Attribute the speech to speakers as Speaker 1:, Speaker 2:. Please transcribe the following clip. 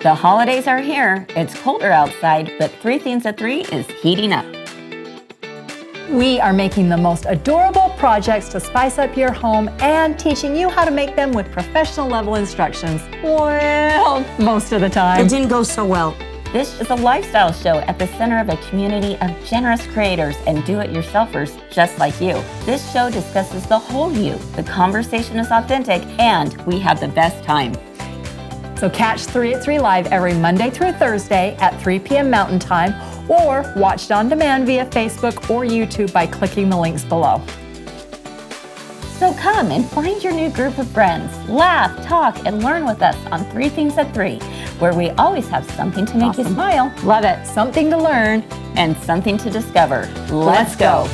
Speaker 1: The holidays are here. It's colder outside, but 3 Things at 3 is heating up.
Speaker 2: We are making the most adorable projects to spice up your home and teaching you how to make them with professional level instructions. Well, most of the time.
Speaker 3: It didn't go so well.
Speaker 1: This is a lifestyle show at the center of a community of generous creators and do-it-yourselfers just like you. This show discusses the whole you. The conversation is authentic, and we have the best time.
Speaker 2: So catch 3 at 3 Live every Monday through Thursday at 3 p.m. Mountain Time, or watch it on demand via Facebook or YouTube by clicking the links below.
Speaker 1: So come and find your new group of friends. Laugh, talk, and learn with us on 3 Things at 3, where we always have something to make you smile.
Speaker 2: Love it. Something to learn
Speaker 1: and something to discover. Let's go.